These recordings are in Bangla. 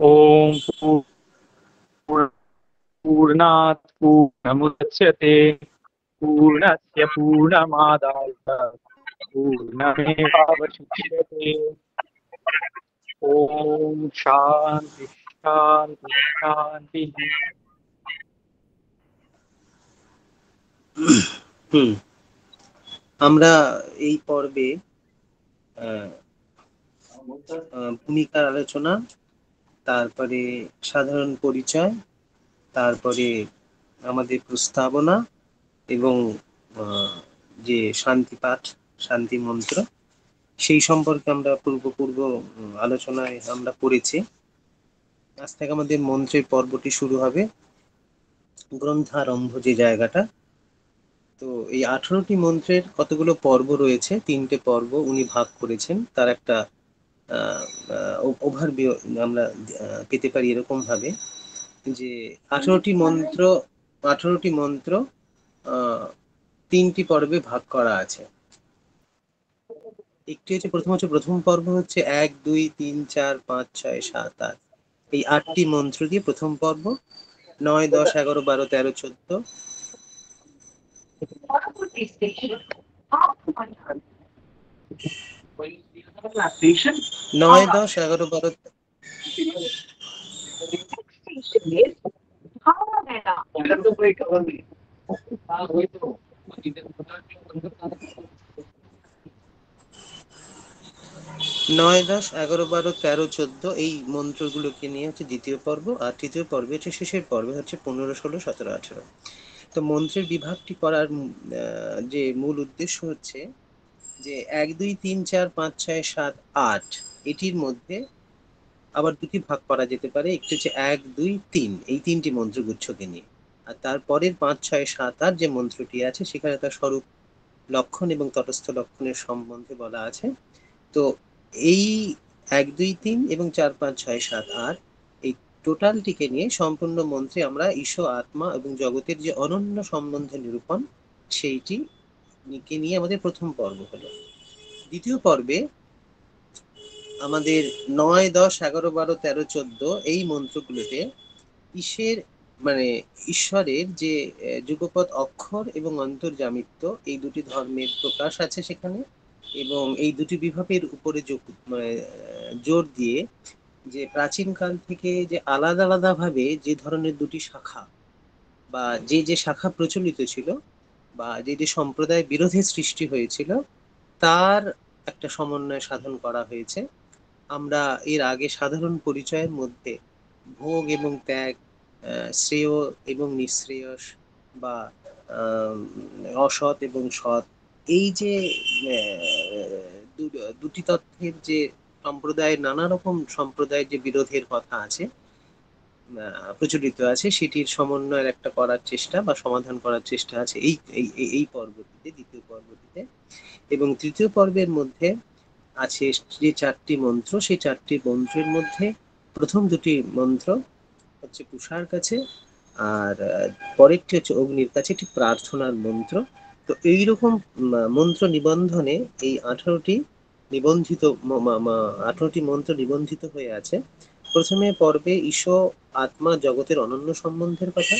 ओम पूर्णात् पूर्णमुदच्यते पूर्णस्य पूर्णमादाय पूर्णमेवावशिष्यते। ओम शांति शांति शांति। হুম আমরা এই পর্বে ভূমিকার আলোচনা, তারপরে সাধারণ পরিচয়, তারপরে আমাদের প্রস্তাবনা এবং যে শান্তি পাঠ, শান্তি মন্ত্র, সেই সম্পর্কে আমরা পূর্ব আলোচনায় আমরা পড়েছি। আজ থেকে আমাদের মন্ত্রের পর্বটি শুরু হবে। গ্রন্থারম্ভ যে জায়গাটা, তো এই 18টি মন্ত্রের কতগুলো পর্ব রয়েছে, 3টে পর্ব উনি ভাগ করেছেন। তার একটা ওভারভিউ আমরা পেতে পারি এরকম ভাবে যে 18টি মন্ত্র 18টি মন্ত্র 3টি পর্বে ভাগ করা আছে। একটি হচ্ছে প্রথম পর্ব হচ্ছে 1 2 3 4 5 6 7 8, এই 8টি মন্ত্র দিয়ে প্রথম পর্ব। 9 10 11 12 13 14, 9 10 11 12 9 10 11 12 13 14 এই মন্ত্রগুলোকে নিয়ে হচ্ছে দ্বিতীয় পর্ব। আর তৃতীয় পর্বে হচ্ছে শেষের পর্বে হচ্ছে 15 16 17 18। তো মন্ত্রের বিভাগটি করার যে মূল উদ্দেশ্য হচ্ছে যে 1 2 3 4 5 6 7 8 এটির মধ্যে আবার দুটি ভাগ করা যেতে পারে। একটি হচ্ছে 1 2 3, এই 3টি মন্ত্রগুচ্ছকে নিয়ে। আর তারপরের 5 6 7 8 যে মন্ত্রটি আছে সেখানে তার স্বরূপ লক্ষণ এবং তটস্থ লক্ষণের সম্বন্ধে বলা আছে। তো এই 1 2 3 এবং 4 5 6 7 8 এই টোটালটিকে নিয়ে সম্পূর্ণ মন্ত্রে আমরা ঈশ্বর, আত্মা এবং জগতের যে অনন্য সম্বন্ধে নিরূপণ, সেইটি নিয়ে আমাদের প্রথম পর্ব হলো। দ্বিতীয় পর্বে আমাদের 9 10 11 12 13 14 এই মন্ত্রগুলোতে ঈশ্বরের যে যুগপৎ অক্ষর এবং অন্তর্যামিত্ব, এই দুটি ধর্মের প্রকাশ আছে সেখানে। এবং এই দুটি বিভাগের উপরে জোর দিয়ে যে প্রাচীনকাল থেকে যে আলাদা আলাদা ভাবে যে ধরনের দুটি শাখা বা যে শাখা প্রচলিত ছিল বা যে সম্প্রদায় বিরোধের সৃষ্টি হয়েছিল, তার একটা সমন্বয় সাধন করা হয়েছে। আমরা এর আগে সাধারণ পরিচয়ের মধ্যে ভোগ এবং ত্যাগ, শ্রেয় এবং নিঃশ্রেয়স বা অসৎ এবং সৎ, এই যে দুটি তত্ত্বের যে সম্প্রদায়ের, নানা রকম সম্প্রদায়ের যে বিরোধের কথা আছে, প্রচলিত আছে, সেটির সমন্বয়ের একটা করার চেষ্টা বা সমাধান করার চেষ্টা আছে এই এই এই পর্বটিতে, দ্বিতীয় পর্বটিতে। এবং তৃতীয় পর্বের মধ্যে আছে যে 4টি মন্ত্র, সেই 4টি মন্ত্রের মধ্যে প্রথম দুটি মন্ত্র হচ্ছে পূষার কাছে, আর পরেরটি হচ্ছে অগ্নির কাছে, এটি প্রার্থনার মন্ত্র। তো এইরকম মন্ত্র নিবন্ধনে এই 18টি নিবন্ধিত 18টি মন্ত্র নিবন্ধিত হয়ে আছে। প্রথমে পর্বে ঈশ্বর, আত্মা, জগতের অনন্য সম্বন্ধের কথা,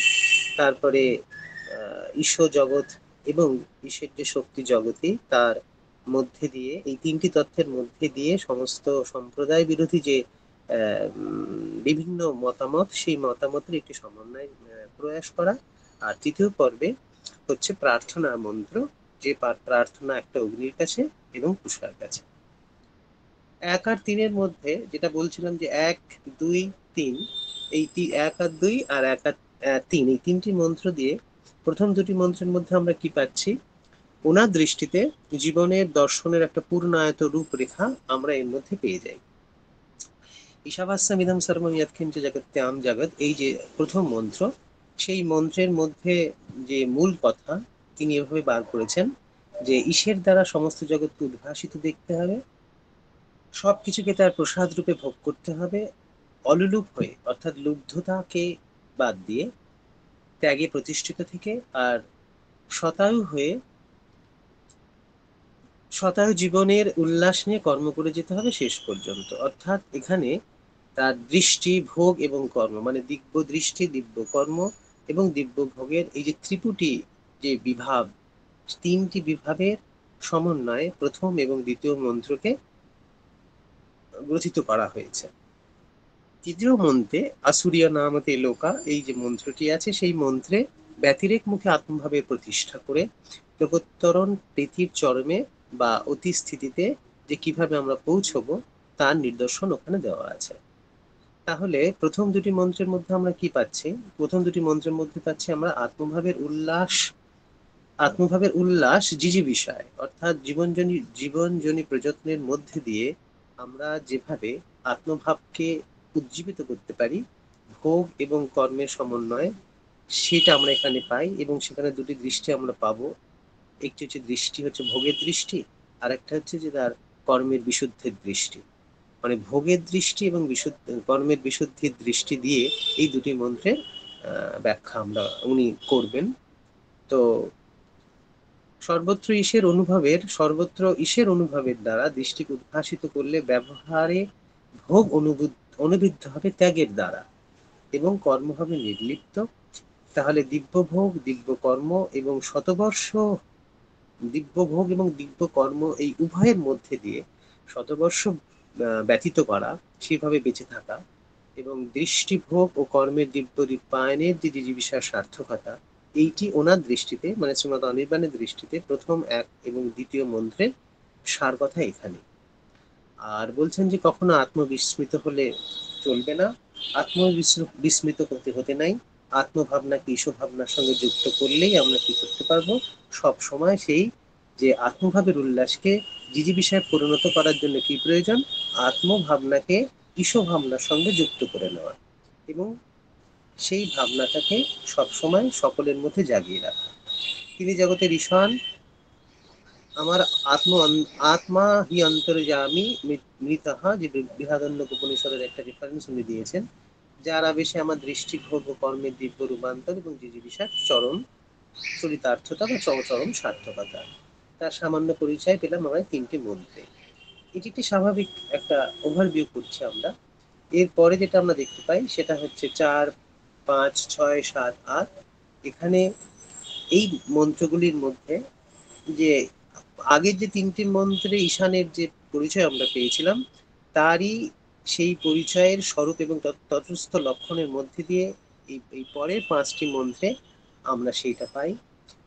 তারপরে ঈশ্বর, জগৎ এবং ঈশ্বরের যে শক্তি জগতে, তার মধ্যে দিয়ে এই 3টি তথ্যের মধ্যে দিয়ে সমস্ত সম্প্রদায় বিরোধী যে বিভিন্ন মতামত, সেই মতামতের একটি সমন্বয় প্রয়াস করা। আর তৃতীয় পর্বে হচ্ছে প্রার্থনা মন্ত্র, যে প্রার্থনা একটা অগ্নির কাছে এবং পুষ্পার কাছে। 1 আর 3-এর মধ্যে যেটা বলছিলাম যে 1 2 3, এই 1 আর 2 আর 1 আর 3, এই 3টি মন্ত্র দিয়ে প্রথম দুটি মন্ত্রের মধ্যে আমরা কি পাচ্ছি? ওনার দৃষ্টিতে জীবনের দর্শনের একটা পূর্ণায়ত রূপরেখা আমরা এর মধ্যে পেয়ে যাই। ঈশাবাস্যামিদং সর্বং যৎকিঞ্চ জগত্যাম জগৎ, এই যে প্রথম মন্ত্র, সেই মন্ত্রের মধ্যে যে মূল কথা তিনি এভাবে বার করেছেন যে ঈশ্বর দ্বারা সমস্ত জগৎকে উদ্ভাসিত দেখতে হবে, সবকিছুকে তার প্রসাদ রূপে ভোগ করতে হবে, অলুলুপ হয়ে, অর্থাৎ লুব্ধতাকে বাদ দিয়ে ত্যাগে প্রতিষ্ঠিত থেকে, আর শতায়ু হয়ে শতায়ু জীবনের উল্লাস নিয়ে কর্ম করে যেতে হবে শেষ পর্যন্ত। অর্থাৎ এখানে তার দৃষ্টি, ভোগ এবং কর্ম, মানে দিব্য দৃষ্টি, দিব্য কর্ম এবং দিব্য ভোগের এই যে ত্রিপুটি যে বিভাব, তিনটি বিভাবের সমন্বয়ে প্রথম এবং দ্বিতীয় মন্ত্রকে গ্রথিত করা হয়েছে। তৃতীয় মন্ত্রে আসুরিয়া নামতে লোকা, এই যে মন্ত্রটি আছে সেই মন্ত্রে ব্যতিরেক মুখে আত্মভাবের প্রতিষ্ঠা করে লোকোত্তরণ প্রীতির চরমে বা অতি স্থিতিতে যে কিভাবে আমরা পৌঁছবো তার নিদর্শন ওখানে দেওয়া আছে। তাহলে প্রথম দুটি মন্ত্রের মধ্যে আমরা কি পাচ্ছি? প্রথম দুটি মন্ত্রের মধ্যে পাচ্ছি আমরা আত্মভাবের উল্লাস জিজি বিষয়, অর্থাৎ জীবনজনী প্রযত্নের মধ্যে দিয়ে আমরা যেভাবে আত্মভাবকে উজ্জীবিত করতে পারি ভোগ এবং কর্মের সমন্বয়ে, সেটা আমরা এখানে পাই। এবং সেখানে দুটি দৃষ্টি আমরা পাবো। একটি হচ্ছে দৃষ্টি হচ্ছে ভোগের দৃষ্টি, আর একটা হচ্ছে যে তার কর্মের বিশুদ্ধের দৃষ্টি। মানে ভোগের দৃষ্টি এবং কর্মের বিশুদ্ধির দৃষ্টি দিয়ে এই দুটি মন্ত্রের ব্যাখ্যা উনি করবেন। তো সর্বত্র ঈশের অনুভবের দ্বারা দৃষ্টিকে উদ্ভাসিত করলে ব্যবহারে ভোগ অনুবিদ্ধ হবে ত্যাগের দ্বারা এবং কর্ম হবে নির্লিপ্ত। তাহলে দিব্য ভোগ, দিব্য কর্ম এবং শতবর্ষ, দিব্য ভোগ এবং দিব্য কর্ম এই উভয়ের মধ্যে দিয়ে শতবর্ষ ব্যতীত করা, সেভাবে বেঁচে থাকা এবং দৃষ্টিভোগ ও কর্মের দিব্য রূপায়নের যে জীবিকার সার্থকতা, এইটি ওনার দৃষ্টিতে, মানে শ্রীমৎ অনির্বাণের দৃষ্টিতে প্রথম এক এবং দ্বিতীয় মন্ত্রের সার কথা এখানে। আর বলছেন যে কখনো আত্মবিস্মৃত হলে চলবে না, আত্মবিস্মৃত হতে হতে নাই, আত্মভাবনাকে ঈশভাবনার সঙ্গে যুক্ত করলেই আমরা কি করতে পারবো, সব সময় সেই যে আত্মভাবের উল্লাসকে জিজি বিষয়ে পরিণত করার জন্য কি প্রয়োজন, আত্মভাবনাকে ঈশভাবনার সঙ্গে যুক্ত করে নেওয়া এবং সেই ভাবনাটাকে সবসময় সকলের মধ্যে জাগিয়ে রাখা। তিনি জগতের ঈশান, আমার আত্মা হি অন্তর্যামী মৃতহা, যে বৃহদারণ্যক উপনিষদের একটা রেফারেন্স উনি দিয়েছেন, যার আবেশে আমার দৃষ্টি, ভোগ ও কর্মের দিব্য রূপান্তর এবং জিজিবিষার চরম চরিতার্থতা বা চরম সার্থকতা, তার সামান্য পরিচয় পেলাম আমরা তিনটি মন্ত্রে। এটি একটি স্বাভাবিক একটা ওভারভিউ করছি আমরা। এরপরে যেটা আমরা দেখতে পাই সেটা হচ্ছে 4, 5, 6, 7, 8। এখানে এই মন্ত্রগুলির মধ্যে যে আগের যে তিনটি মন্ত্রে ঈশানের যে পরিচয় আমরা পেয়েছিলাম, তারই সেই পরিচয়ের স্বরূপ এবং তটস্থ লক্ষণের মধ্যে দিয়ে এই পরের 5টি মন্ত্রে আমরা সেইটা পাই।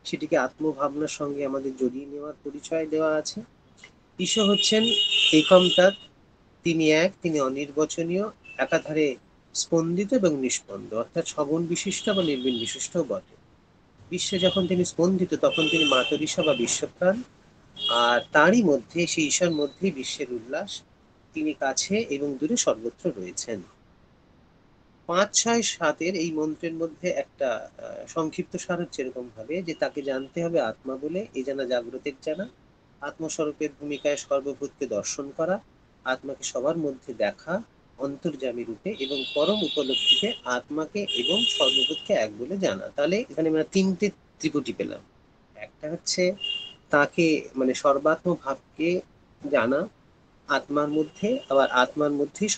সেটিকে আত্মভাবনার সঙ্গে আমাদের জড়িয়ে নেওয়ার পরিচয় দেওয়া আছে। ঈশ্বর হচ্ছেন একমতার, তিনি এক, তিনি অনির্বচনীয়, একাধারে স্পন্দিত এবং নিষ্পন্দ, অর্থাৎ সগুণ বিশিষ্ট বা নির্গুণ বিশিষ্ট বটে। বিশ্বে যখন তিনি স্পন্দিত তখন তিনি মাতরিষা বা বিশ্বপ্রাণ, আর তারই মধ্যে, সেই ঈশ্বর মধ্যেই বিশ্বের উল্লাস, তিনি কাছে এবং দূরে সর্বত্র রয়েছেন। 5, 6, 7 এই মন্ত্রের মধ্যে একটা সংক্ষিপ্ত সার হচ্ছে এরকম ভাবে যে তাকে জানতে হবে আত্মা বলে, এ জানা জাগ্রতের জানা, আত্মস্বরূপের ভূমিকায় সর্বভূতকে দর্শন করা, আত্মাকে সবার মধ্যে দেখা অন্তর্যামী রূপে এবং পরম উপলব্ধিতে আত্মাকে এবং সর্বভূতকে এক বলে জানা। তাহলে এখানে আমরা তিনটে ত্রিপুটি পেলাম। একটা হচ্ছে তাকে, মানে সর্বাত্ম ভাবকে জানা আত্মার মধ্যে, আবার আত্মার মধ্যেই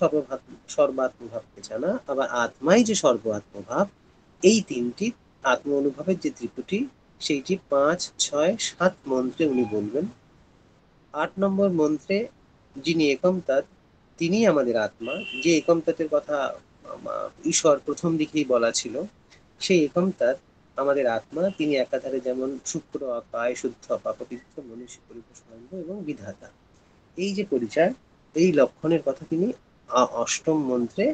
সর্বাত্মভাবকে জানা, আবার আত্মাই যে সর্বাত্মভাব, এই তিনটি আত্ম অনুভবের যে ত্রিপুটি, সেইটি 5, 6, 7 মন্ত্রে উনি বলবেন। 8 নম্বর মন্ত্রে যিনি একমতাৎ, তিনি আমাদের আত্মা, যে একমতাতের কথা ঈশ্বর প্রথম দিকেই বলা ছিল, সেই একমতাৎ আমাদের আত্মা, তিনি একাধারে যেমন শুক্র, অকায়, শুদ্ধ, অপবিত্র, মনীষী, পরিপূর্ণ এবং বিধাতা। এই যে পরিচয়, এই লক্ষণের কথা তিনি 8ম মন্ত্রে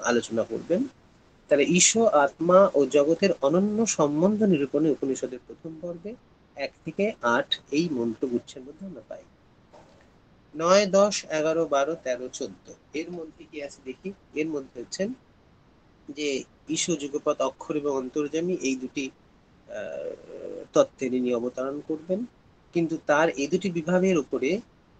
আলোচনা করবেন। তাহলে ঈশ্বর, আত্মা ও জগতের অনন্য সম্বন্ধ নিরূপণে উপনিষদের প্রথম পর্বে 1 থেকে 8 এই মন্ত্রগুচ্ছের মধ্যে আমরা পাই। 9, 10, 11, 12, 13, 14 এর মধ্যে কি আছে দেখি। এর মধ্যে হচ্ছেন যে ঈশ্বর, যুগপৎ, অক্ষর এবং অন্তর্যামী, এই দুটি তত্ত্বের ইনি অবতারণ করবেন। কিন্তু তার এই দুটি বিভাগের উপরে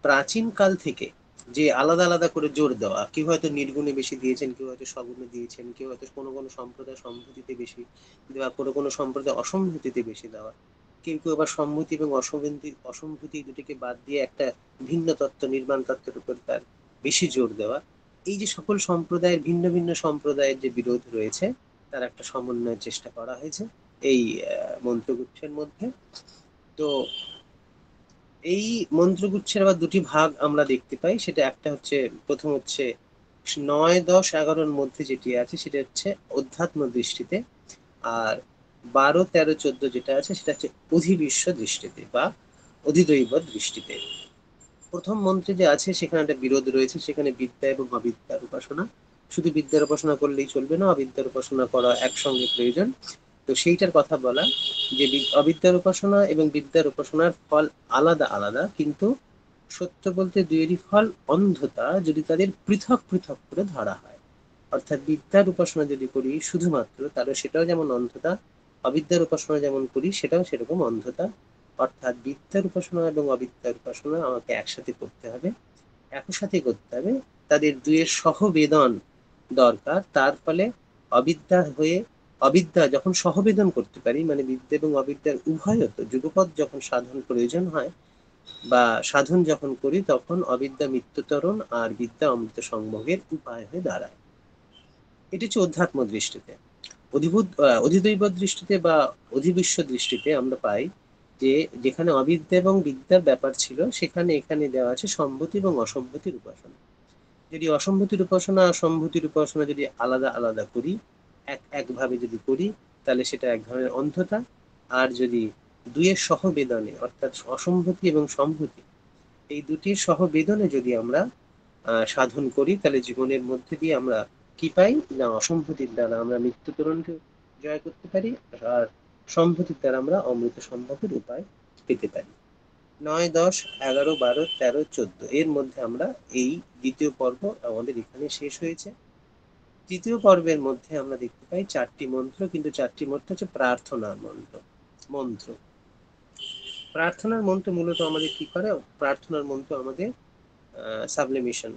প্রাচীন কাল থেকে যে আলাদা আলাদা করে জোর দেওয়া, কেউ হয়তো নির্গুণে বেশি দিয়েছেন, কেউ হয়তো সগুণে দিয়েছেন, কেউ হয়তো কোনো কোনো সম্প্রদায় সম্ভূতিতে বেশি দেওয়া, কোনো কোনো সম্প্রদায় অসম্ভূতিতে বেশি দেওয়া, কেউ কেউ আবার সম্মতি এবং অসম্ভূতি দুটিকে বাদ দিয়ে একটা ভিন্ন তত্ত্ব, নির্মাণ তত্ত্বের উপর তার বেশি জোর দেওয়া। এই যে সকল সম্প্রদায়ের, ভিন্ন ভিন্ন সম্প্রদায়ের যে বিরোধ রয়েছে, তার একটা সমন্বয়ের চেষ্টা করা হয়েছে এই মন্ত্রগুচ্ছের মধ্যে। তো এই মন্ত্রগুচ্ছের আবার দুটি ভাগ আমরা দেখতে পাই। সেটা একটা হচ্ছে, প্রথম হচ্ছে 9, 10, 11-র মধ্যে যেটি আছে সেটা হচ্ছে অধ্যাত্ম দৃষ্টিতে, আর 12, 13, 14 যেটা আছে সেটা হচ্ছে অধিবিশ্ব দৃষ্টিতে বা অধিদৈব দৃষ্টিতে। প্রথম মন্ত্রে যে আছে সেখানে একটা বিরোধ রয়েছে, সেখানে বিদ্যা এবং অবিদ্যার উপাসনা। শুধু বিদ্যার উপাসনা করলেই চলবে না, অবিদ্যার উপাসনা করা একসঙ্গে প্রয়োজন। তো সেইটার কথা বলা, যে অবিদ্যার উপাসনা এবং বিদ্যার উপাসনার ফল আলাদা আলাদা, কিন্তু সত্য বলতে দুইয়েরই ফল অন্ধতা, যদি তাদের পৃথক পৃথক করে ধরা হয়। অর্থাৎ বিদ্যার উপাসনা যদি করি শুধুমাত্র, তাহলে সেটাও যেমন অন্ধতা, অবিদ্যার উপাসনা যেমন করি সেটাও সেরকম অন্ধতা। অর্থাৎ বিদ্যার উপাসনা এবং অবিদ্যার উপাসনা আমাকে একসাথে করতে হবে, একই সাথে করতে হবে। তাদের দুয়ের সহবেদন দরকার। তার ফলে অবিদ্যা হয়ে, অবিদ্যা যখন সহবেদন করতে পারি, মানে বিদ্যা এবং অবিদ্যার উভয়ত যুগপৎ যখন সাধন প্রয়োজন হয় বা সাধন যখন করি, তখন অবিদ্যা মৃত্যুতরণ আর বিদ্যা অমৃত সংভোগের উপায় হয়ে দাঁড়ায়। এটি হচ্ছে অধ্যাত্ম দৃষ্টিতে। অধিদৈব দৃষ্টিতে বা অধিবিশ্ব দৃষ্টিতে আমরা পাই যে যেখানে অবিদ্যা এবং বিদ্যার ব্যাপার ছিল, সেখানে এখানে দেওয়া আছে সম্ভূতি এবং অসম্ভূতির উপাসনা। যদি অসম্ভূতির উপাসনা আর সম্ভূতির উপাসনা যদি আলাদা আলাদা করি, একভাবে যদি করি, তাহলে সেটা এক ধরনের অন্ধতা। আর যদি দুইয়ের সহবেদনে, অর্থাৎ অসম্ভূতি এবং সম্ভূতি এই দুটির সহবেদনে যদি আমরা সাধন করি, তাহলে জীবনের মধ্যে দিয়ে আমরা কি পাই না, অসম্ভূতির দ্বারা আমরা মৃত্যুতরণকে জয় করতে পারি, আর সম্ভূতির দ্বারা আমরা অমৃত সম্ভবের উপায় পেতে পারি। 9, 10, 11, 12, 13, 14 এর মধ্যে আমরা এই দ্বিতীয় পর্ব আমাদের এখানে শেষ হয়েছে। তৃতীয় পর্বের মধ্যে আমরা দেখতে পাই 4টি মন্ত্র, কিন্তু 4টি মন্ত্র হচ্ছে প্রার্থনার মন্ত্র। মন্ত্র প্রার্থনার মন্ত্র মূলত আমাদের কি করে? প্রার্থনার মন্ত্র আমাদের সাবলিমেশন,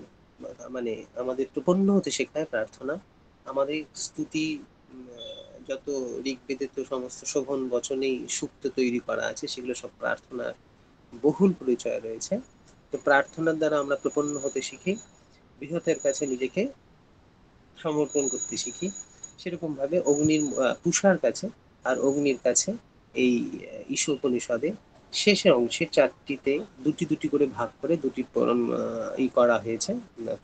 মানে আমাদের প্রপন্ন হতে শেখায় প্রার্থনা। আমাদের স্তুতি, যত ঋগ্বেদের তো সমস্ত শোভন বচনেই সুক্ত তৈরি করা আছে, সেগুলো সব প্রার্থনার বহুল পরিচয় রয়েছে। তো প্রার্থনার দ্বারা আমরা প্রপন্ন হতে শিখি, বৃহতের কাছে নিজেকে সমর্পণ করতে শিখি। সেরকম ভাবে অগ্নির পুষার কাছে আর অগ্নির কাছে এই ঈশ উপনিষদে শেষের অংশে 4টিতে দুটি দুটি করে ভাগ করে দুটি করা হয়েছে,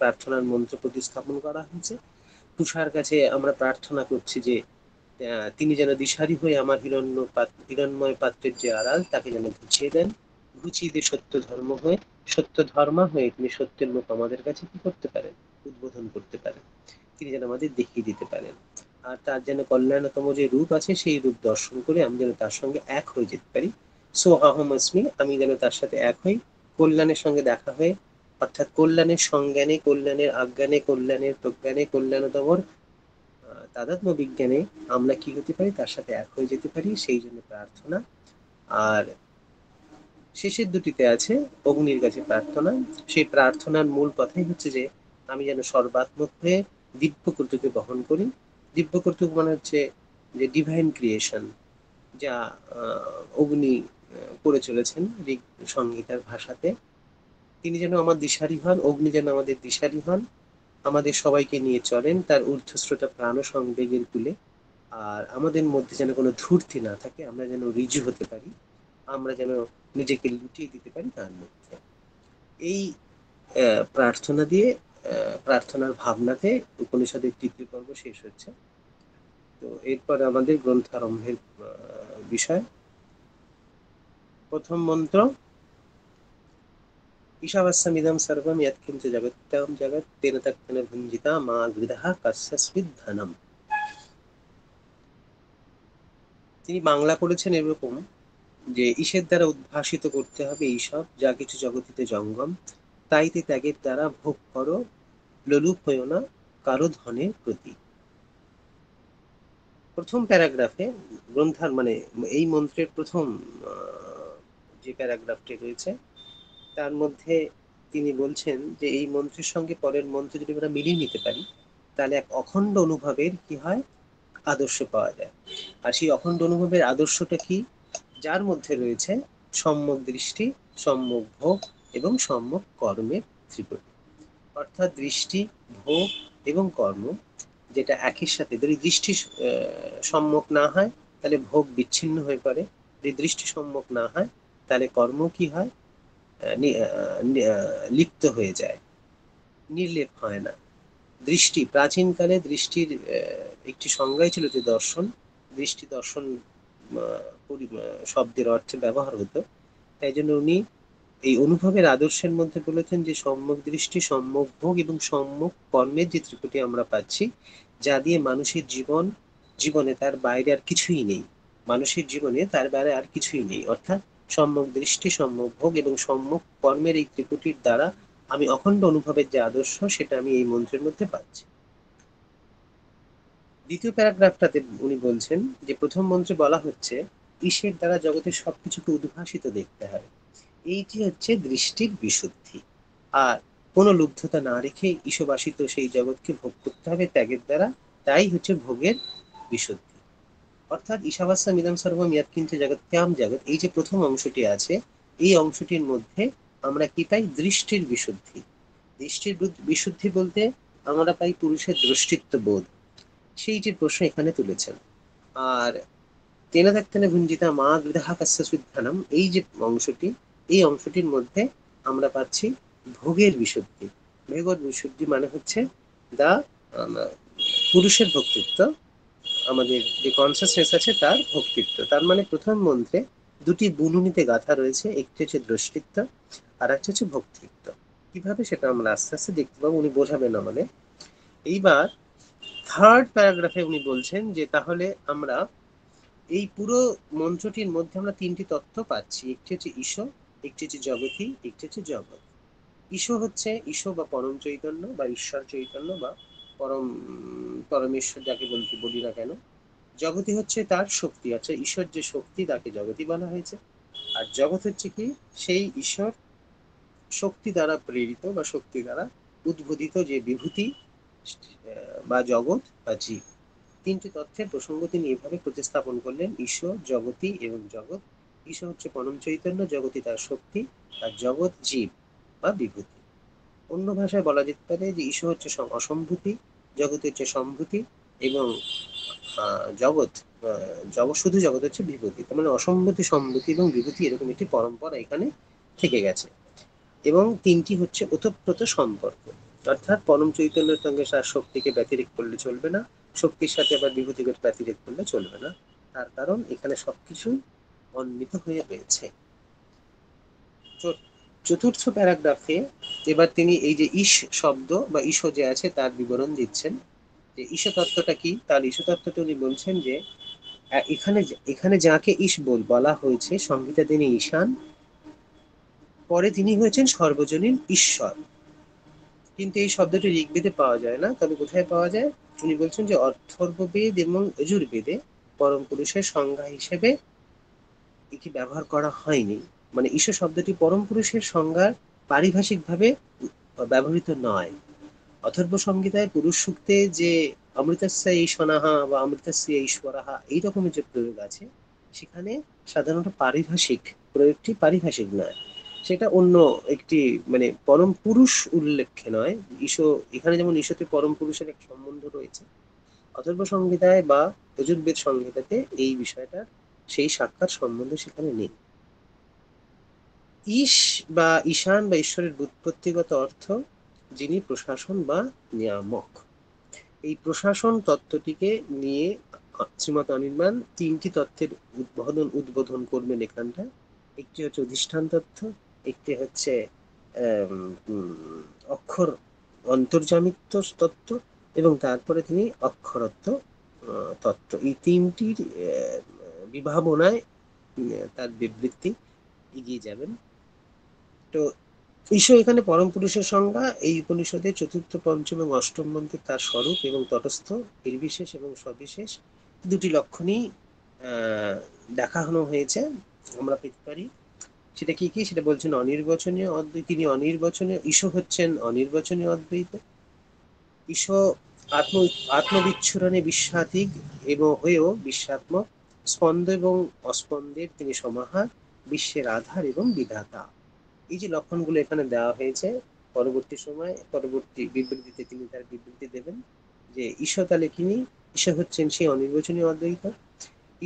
প্রার্থনার মন্ত্র প্রতিস্থাপন করা হয়েছে। তুষার কাছে আমরা প্রার্থনা করছি যে তিনি যেন দিশারি হয়ে আমার হিরণ্ময় পাত্রের যে আড়াল, তাকে যেন ঘুচিয়ে দেন, ঘুচিয়ে দিয়ে সত্য ধর্ম হয়ে, সত্য ধর্মা হয়ে তিনি সত্যের লোক আমাদের কাছে কি করতে পারেন, উদ্বোধন করতে পারেন, তিনি যেন আমাদের দেখিয়ে দিতে পারেন। আর তার যেন কল্যাণতম যে রূপ আছে, সেই রূপ দর্শন করে আমি যেন তার সঙ্গে এক হয়ে যেতে পারি। সো আহম আসমি, আমি যেন তার সাথে এক হই, কল্যাণের সঙ্গে দেখা হয়ে, অর্থাৎ কল্যাণের সংজ্ঞানে, কল্যাণের আজ্ঞানে, কল্যাণের প্রজ্ঞানে, কল্যাণতমর তাদাত্ম বিজ্ঞানে আমরা কি হতে পারি, তার সাথে এক হয়ে যেতে পারি, সেই জন্য প্রার্থনা। আর শেষের দুটিতে আছে অগ্নির কাছে প্রার্থনা। সেই প্রার্থনার মূল কথাই হচ্ছে যে আমি যেন সর্বাত্মক হয়ে দিব্য কর্তৃত্ব বহন করি। দিব্য কর্তৃত্ব মানে হচ্ছে যে ডিভাইন ক্রিয়েশন, যা অগ্নি করে চলেছেন ঋগ সংহিতার ভাষাতে। তিনি যেন আমার দিশারি হন, অগ্নি যেন আমাদের দিশারি হন, আমাদের সবাইকে নিয়ে চলেন তার ঊর্ধ্বশ্রোতা প্রাণ সংবেগের কুলে। আর আমাদের মধ্যে যেন কোনো ধূর্তি না থাকে, আমরা যেন ঋজু হতে পারি, আমরা যেন নিজেকে লুটিয়ে দিতে পারি তার মধ্যে। এই প্রার্থনা দিয়ে, প্রার্থনার ভাবনাতে উপনিষদের 3য় পর্ব শেষ হচ্ছে। তো এরপর আমাদের গ্রন্থারম্ভের বিষয়। প্রথম মন্ত্র, ঈশাবাস্যমিদং সর্বং যৎকিঞ্চ জগত্যাম জগৎ তেন তত্তেন ভুঞ্জিতা মা গৃধঃ কস্যস্মিদ ধনম। তিনি বাংলা করেছেন এরকম যে ঈশের দ্বারা উদ্ভাসিত করতে হবে এইসব যা কিছু জগতিতে জঙ্গম, তাইতে ত্যাগের দ্বারা ভোগ করো, লোলুপ হইও না কারো ধনের প্রতি। প্রথম প্যারাগ্রাফে গ্রন্থার মানে এই মন্ত্রের প্রথম যে প্যারাগ্রাফটি রয়েছে, তার মধ্যে তিনি বলছেন যে এই মন্ত্রের সঙ্গে পরের মন্ত্র যদি আমরা মিলিয়ে নিতে পারি, তাহলে এক অখণ্ড অনুভবের কি হয়, আদর্শ পাওয়া যায়। আর সেই অখণ্ড অনুভবের আদর্শটা কি? যার মধ্যে রয়েছে সম্যক দৃষ্টি, সম্যক ভোগ এবং সম্যক কর্মের ত্রিপুটি। অর্থাৎ দৃষ্টি, ভোগ এবং কর্ম, যেটা একই সাথে যদি দৃষ্টি সম্মুখ না হয় তাহলে ভোগ বিচ্ছিন্ন হয়ে পড়ে, যদি দৃষ্টি সম্মুখ না হয় তাহলে কর্ম কি হয়, লিপ্ত হয়ে যায়, নির্লেপ হয় না। দৃষ্টি, প্রাচীনকালে দৃষ্টির একটি সংজ্ঞাই ছিল যে দর্শন। দৃষ্টি দর্শন শব্দের অর্থে ব্যবহার হতো। তাই জন্য উনি এই অনুভবের আদর্শের মধ্যে বলেছেন যে সম্যক দৃষ্টি, সম্যক ভোগ এবং সম্যক কর্মের যে ত্রিপুটি আমরা পাচ্ছি, যা দিয়ে মানুষের জীবনে তার বাইরে আর কিছুই নেই, মানুষের জীবনে তার বাইরে আর কিছুই নেই। অর্থাৎ সম্যক দৃষ্টি, সম্যক ভোগ এবং সম্যক কর্মের এই ত্রিপুটির দ্বারা আমি অখণ্ড অনুভবের যে আদর্শ, সেটা আমি এই মন্ত্রের মধ্যে পাচ্ছি। দ্বিতীয় প্যারাগ্রাফটাতে উনি বলছেন যে প্রথম মন্ত্রে বলা হচ্ছে ঈশের দ্বারা জগতের সবকিছুকে উদ্ভাসিত দেখতে হয়, এইটি হচ্ছে দৃষ্টির বিশুদ্ধি। আর কোনো লুব্ধতা না রেখে ঈশবাসিত সেই জগৎকে ভোগ করতে হবে ত্যাগের দ্বারা, তাই হচ্ছে ভোগের বিশুদ্ধি। অর্থাৎ ঈশাবাস্যা মিদং সর্বম ইয়াৎকিঞ্চ জগৎযাম জগৎ, এই যে প্রথম অংশটি আছে, এই অংশটির মধ্যে আমরা কি পাই? দৃষ্টির বিশুদ্ধি। দৃষ্টির বিশুদ্ধি বলতে আমরা পাই পুরুষের দৃষ্টিত্ব বোধ, সেইটির প্রশ্ন এখানে তুলেছেন। আর তেনা দেখতেনে ভুঞ্জিতা মা বিদাহা কাস্য সুধানম, এই যে অংশটি, এই অংশটির মধ্যে আমরা পাচ্ছি ভোগের বিশুদ্ধি। ভোগের বিশুদ্ধি মানে হচ্ছে দা পুরুষের ভক্তিত্ব, আমাদের যে কনসাসনেস আছে তার ভক্তিত্ব। তার মানে প্রথম মন্ত্রে দুটি বুনুনিতে গাথা রয়েছে, একটি হচ্ছে দৃষ্টিত্ব আর একটা হচ্ছে ভক্তিত্ব। কিভাবে সেটা আমরা আস্তে আস্তে দেখতে পাবো, উনি বোঝাবেন আমাদের। এইবার থার্ড প্যারাগ্রাফে উনি বলছেন যে তাহলে আমরা এই পুরো মন্ত্রটির মধ্যে আমরা তিনটি তত্ত্ব পাচ্ছি, একটি হচ্ছে ঈশ, একটি হচ্ছে জগতি, একটি হচ্ছে জগৎ। ঈশ হচ্ছে ঈশ বা পরম চৈতন্য বা ঈশ্বর চৈতন্য বা পরম পরমেশ্বর যাকে বলতে বলি না কেন। জগতি হচ্ছে তার শক্তি, আচ্ছা ঈশ্বর যে শক্তি তাকে জগতি বলা হয়েছে। আর জগৎ হচ্ছে কি সেই ঈশ্বর শক্তি দ্বারা প্রেরিত বা শক্তি দ্বারা উদ্বোধিত যে বিভূতি বা জগৎ বা জীব। তিনটি তথ্যের প্রসঙ্গ তিনি এভাবে প্রতিস্থাপন করলেন: ঈশ্বর, জগতি এবং জগৎ। ঈশ্বর হচ্ছে পরম চৈতন্য, জগতি তার শক্তি, আর জগৎ জীব বা বিভূতি। অন্য ভাষায় বলা যেতে পারে যে ঈশ্বর হচ্ছে অসম্ভূতি, জগৎ হচ্ছে সম্ভূতি এবং জগৎ জগৎ শুধু জগৎ হচ্ছে বিভূতি। তার মানে অসম্ভূতি, সম্ভূতি এবং বিভূতি এরকম একটি পরম্পরা এখানে থেকে গেছে। এবং তিনটি হচ্ছে ওতপ্রোত সম্পর্ক, অর্থাৎ পরম চৈতন্যের সঙ্গে তার শক্তিকে ব্যতিরেক করলে চলবে না, শক্তির সাথে আবার বিভূতিকে ব্যতিরেক করলে চলবে না। তার কারণ এখানে সবকিছু অন্বিত হয়ে রয়েছে। চতুর্থ প্যারাগ্রাফে এবার তিনি এই যে ঈশ শব্দ বা ঈশ যে আছে তার বিবরণ দিচ্ছেন, যে ঈশ তত্ত্বটা কি। তার ঈশ তত্ত্বটা উনি বলছেন যে এখানে এখানে যাকে ঈশ বলা হয়েছে সংহিতা তিনি ঈশান, পরে তিনি হয়েছেন সর্বজনীন ঈশ্বর। কিন্তু এই শব্দটি ঋগ্বেদে পাওয়া যায় না, তবে কোথায় পাওয়া যায়? উনি বলছেন যে অথর্ববেদ এবং যজুর্বেদে পরম পুরুষের সংজ্ঞা হিসেবে এটি ব্যবহার করা হয়নি। মানে ঈশ্বর শব্দটি পরম পুরুষের সংজ্ঞার পারিভাষিক ভাবে ব্যবহৃত নয়। অথর্ব সংহিতায় পুরুষ সূক্তে যে অমৃতস্য ঈশনাহা বা অমৃতস্য ঈশ্বরাহা এই রকমের যে প্রয়োগ আছে, সেখানে সাধারণত পারিভাষিক প্রয়োগটি পারিভাষিক নয়, সেটা অন্য একটি মানে পরম পুরুষ উল্লেখ্যে নয়। ঈশো এখানে যেমন ঈশোতে পরম পুরুষের এক সম্বন্ধ রয়েছে, অথর্ব সংহিতায় বা যজুর্বেদ সংহিতাতে এই বিষয়টা সেই সাক্ষাৎ সম্বন্ধ সেখানে নেই। ঈশ বা ঈশান বা ঈশ্বরের ব্যুৎপত্তিগত অর্থ যিনি প্রশাসন বা নিয়ামক। এই প্রশাসন তত্ত্বটিকে নিয়ে শ্রীমৎ অনির্বাণ তিনটি তত্ত্বের উদ্বোধন করবেন এখানটায়। একটি হচ্ছে অধিষ্ঠান তত্ত্ব, একটি হচ্ছে অক্ষর অন্তর্জামিত্ব তত্ত্ব এবং তারপরে তিনি অক্ষরত্ব তত্ত্ব, এই তিনটির বিভাবনায় তার বিবৃতি এগিয়ে যাবেন। তো ঈশ্বর এখানে পরম পুরুষের সংজ্ঞা এই উপনিষদের চতুর্থ, পঞ্চম এবং অষ্টম মন্ত্রে তার স্বরূপ এবং তটস্থ নির্বিশেষ এবং সবিশেষ দুটি লক্ষণই দেখানো হয়েছে, আমরা পেতে পারি। সেটা কি কি? সেটা বলছেন অনির্বচনীয় অদ্বৈত, তিনি অনির্বচনীয়। ঈশ্বর হচ্ছেন অনির্বচনীয় অদ্বৈত। ঈশ্বর আত্মবিচ্ছুরণে বিশ্বাতীত এবং হয়েও বিশ্বাত্মক, স্পন্দ এবং অস্পন্দের তিনি সমাহার, বিশ্বের আধার এবং বিধাতা। এই যে লক্ষণগুলো এখানে দেওয়া হয়েছে, পরবর্তী সময় পরবর্তী বিবৃতিতে তিনি তার বিবৃতি দেবেন যে ঈশ্বর তাহলে তিনি, ঈশ্বর হচ্ছেন সেই অনির্বচনীয় অদ্বৈত,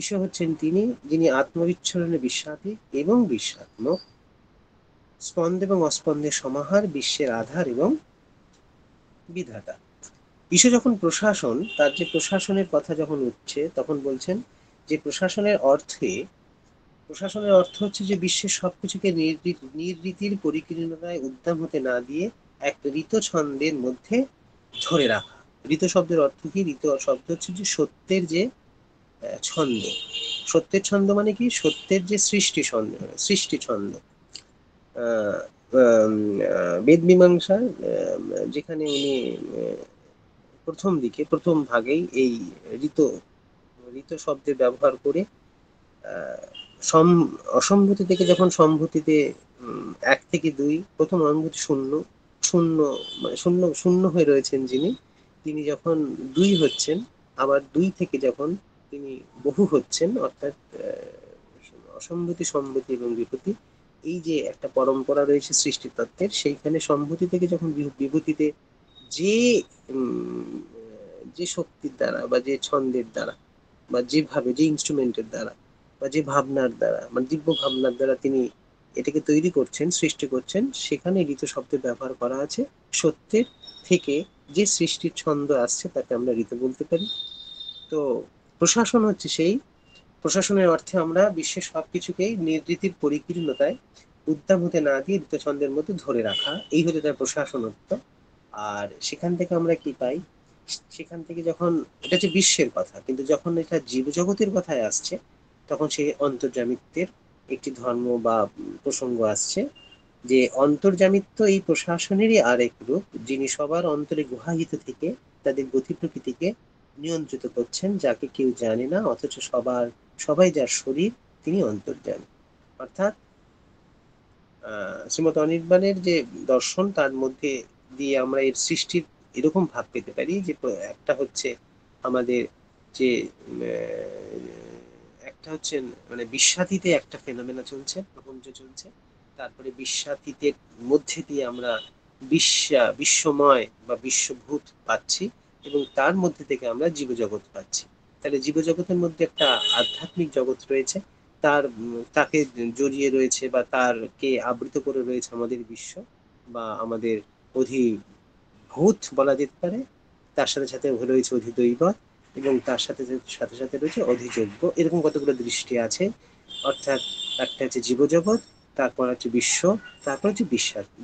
ঈশ্বর হচ্ছেন তিনি যিনি আত্মবিচ্ছরণে বিশ্বাতীত এবং বিশ্বাত্মক, স্পন্দ এবং অস্পন্দের সমাহার, বিশ্বের আধার এবং বিধাতা। ঈশ্বর যখন প্রশাসন, তার যে প্রশাসনের কথা যখন উঠছে তখন বলছেন যে প্রশাসনের অর্থ হচ্ছে যে বিশ্বের সবকিছুকে নির্রীতির পরিকীর্ণতায় উদ্দাম হতে না দিয়ে এক ঋত ছন্দের মধ্যে ধরে রাখা। ঋত শব্দের অর্থ কি? ঋত শব্দ হচ্ছে যে সত্যের যে ছন্দ। সত্যের ছন্দ মানে কি? সত্যের যে সৃষ্টি ছন্দ, সৃষ্টি ছন্দ। বেদ মীমাংসার যেখানে উনি প্রথম দিকে প্রথম ভাগেই এই ঋত ঋত শব্দের ব্যবহার করে অসম্ভূতি থেকে যখন সম্ভূতিতে 1 থেকে 2, প্রথম অনুভূতি শূন্য, শূন্য মানে শূন্য শূন্য হয়ে রয়েছেন যিনি, তিনি যখন 2 হচ্ছেন, আবার 2 থেকে যখন তিনি বহু হচ্ছেন, অর্থাৎ অসম্ভূতি, সম্ভূতি এবং বিভূতি, এই যে একটা পরম্পরা রয়েছে সৃষ্টি তত্ত্বের, সেইখানে সম্ভূতি থেকে যখন বিভূতিতে যে যে শক্তির দ্বারা বা যে ছন্দের দ্বারা বা যেভাবে যে ইনস্ট্রুমেন্টের দ্বারা বা যে ভাবনার দ্বারা মানে দিব্য ভাবনার দ্বারা তিনি এটাকে তৈরি করছেন, সৃষ্টি করছেন, সেখানে ঋতু শব্দের ব্যবহার করা আছে। সত্যের থেকে যে সৃষ্টির ছন্দ আসছে তাকে আমরা ঋতু বলতে পারি। তো প্রশাসন হচ্ছে সেই, প্রশাসনের অর্থে আমরা বিশ্বের সবকিছুকেই নির্রীতির পরিকীর্ণতায় উদ্দাম হতে না দিয়ে ঋতু ছন্দের মধ্যে ধরে রাখা, এই হলো তার প্রশাসনত্ব। আর সেখান থেকে আমরা কি পাই? সেখান থেকে যখন এটা হচ্ছে বিশ্বের কথা, কিন্তু যখন এটা জীবজগতের কথায় আসছে তখন সেই অন্তর্যামিত্বের একটি ধর্ম বা প্রসঙ্গ আসছে, যে অন্তর্যামিত্ব এই প্রশাসনেরই আরেক রূপ, যিনি সবার অন্তরে গুহাহিত থেকে তাদের গতি প্রকৃতিকে নিয়ন্ত্রিত করছেন, যাকে কেউ জানে না, অথচ সবাই যার শরীর, তিনি অন্তর্যামী। অর্থাৎ শ্রীমৎ অনির্বাণের যে দর্শন, তার মধ্যে দিয়ে আমরা এর সৃষ্টির এরকম ভাব পেতে পারি যে একটা হচ্ছে আমাদের যে একটা হচ্ছে মানে বিশ্বাতীতে একটা ফেনোমেনা চলছে, প্রপঞ্চ চলছে, তারপরে বিশ্বাতীতের মধ্যে দিয়ে আমরা বিশ্বময় বা বিশ্বভূত পাচ্ছি, এবং তার মধ্যে থেকে আমরা জীবজগৎ পাচ্ছি। তাহলে জীবজগতের মধ্যে একটা আধ্যাত্মিক জগৎ রয়েছে, তাকে জড়িয়ে রয়েছে বা তারকে আবৃত করে রয়েছে আমাদের বিশ্ব বা আমাদের অধিভূত বলা যেতে পারে। তার সাথে সাথে রয়েছে অধিদৈবত, এবং তার সাথে সাথে সাথে রয়েছে অধিযোগ্য। এরকম কতগুলো দৃষ্টি আছে। অর্থাৎ একটা হচ্ছে জীবজগৎ, তারপর হচ্ছে বিশ্ব, তারপর হচ্ছে